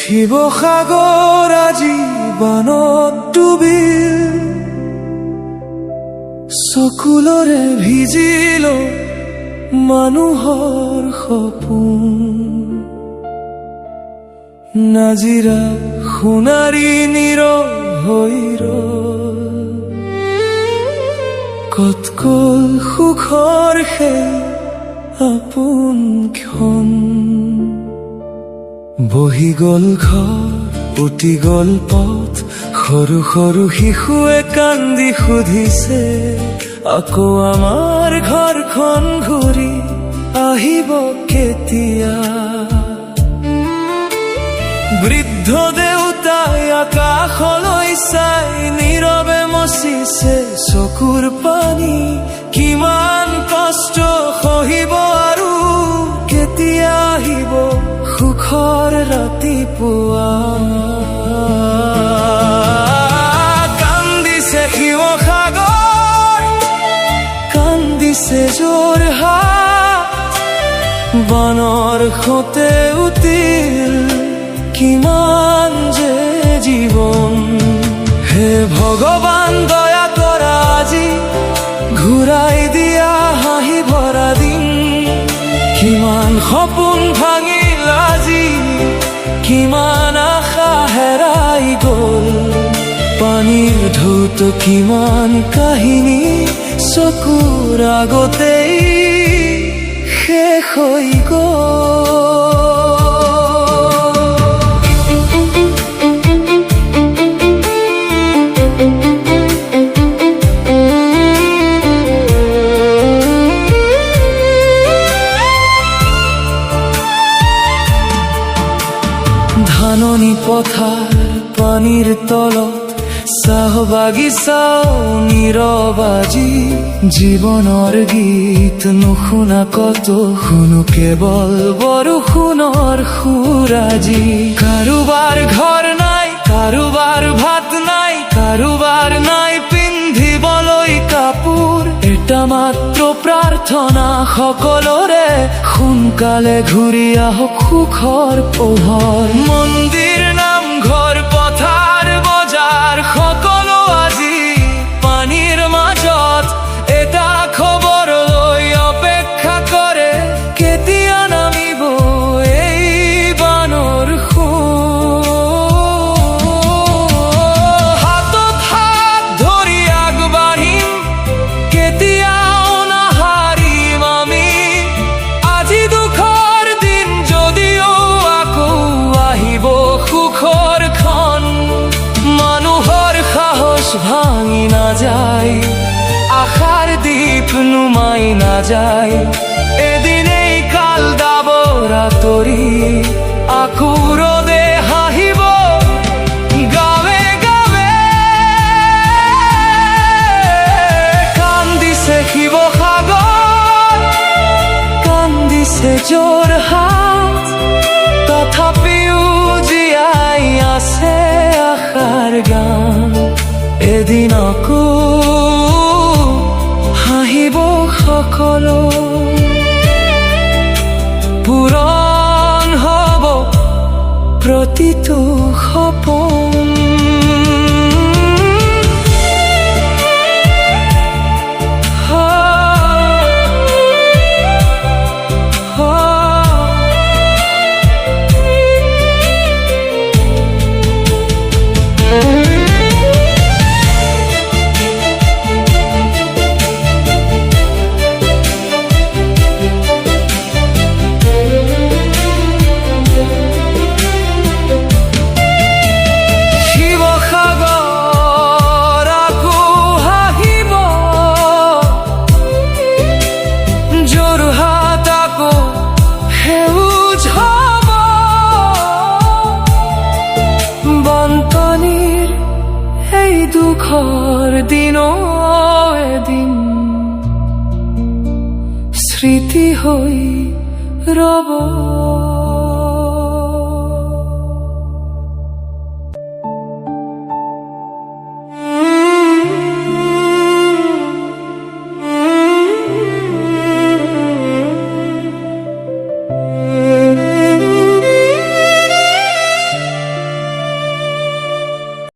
শিৱসাগৰ আজি বানত ডুবিল, চকুলৰে ভিজিল মানুহৰ সপোন। নাজিৰা সোণাৰী নীৰৱ হৈ ৰ'ল, ক'ত গ'ল সুখৰ সেই আপোন ক্ষণ। বহি গ'ল ঘৰ, উটি গ'ল পথ, সৰু সৰু শিশুৱে কান্দি সুধিছে, আকৌ আমাৰ ঘৰখন ঘূৰি আহিব কেতিয়া? বৃদ্ধ দেউতাই আকাশলৈ চাই নীৰৱে মচিছে চকুৰ পানী। কিমান কষ্ট সহিব আৰু কেতিয়া আহিব সুখৰ ৰাতিপুৱা? কান্দিছে শিৱসাগৰ, কান্দিছে যোৰহাট, বানৰ সতে উঠিল কিমান যে জীৱন। হে ভগৱান দয়া কৰা আজি, ঘূৰাই দিয়া হাঁহি ভৰা দিন। কিমান সপোন ভাঙিল আজি, কিমান আশা হেৰাই গ'ল। পানীৰ ঢৌত কিমান কাহিনী চকুৰ আগতেই শেষ হৈ গ'ল। ধাননি পথাৰ পানীৰ তলত, চাহ বাগিচাও নীৰৱ আজি। জীৱনৰ গীত নুশুনা কত, শুনো কেৱল বৰষুণৰ সুৰ আজি। কাৰোবাৰ ঘৰ নাই, কাৰোবাৰ ভাত নাই, কাৰোবাৰ নাই পিন্ধিবলৈ কাপোৰ। এটা মাত্ৰ প্ৰাৰ্থনা সকলোৰে, সোনকালে ঘূৰি আহক সুখৰ পোহৰ। মন্দিৰ নামঘৰ পথাৰ বজাৰ সকলো আজি পানীৰ মাজত। এটা খবৰ লৈ অপেক্ষা কৰে, কেতিয়া নামিব এই বানৰ সুৰ। হাতত হাত ধৰি আগবাঢ়িম, কেতিয়াও নাহাৰিম আমি। আজি দুখৰ দিন যদিও আকৌ আহিব সুখৰ ক্ষণ। মানুহৰ সাহস ভাঙি নাযায়, আশাৰ দীপ নুমাই নাযায়। এদিনেই কাল দাবৰ আঁতৰি আকৌ ৰ'দে হাঁহিব গাৱে গাৱে। কান্দিছে শিৱসাগৰ, কান্দিছে যোৰহাট, তথাপিও জীয়াই আছে আশাৰ গান। এদিন আকৌ হাঁহিব সকলো, পূৰণ হ'ব প্ৰতিটো সপোন। দুখৰ দিন এদিন স্মৃতি হৈ ৰব।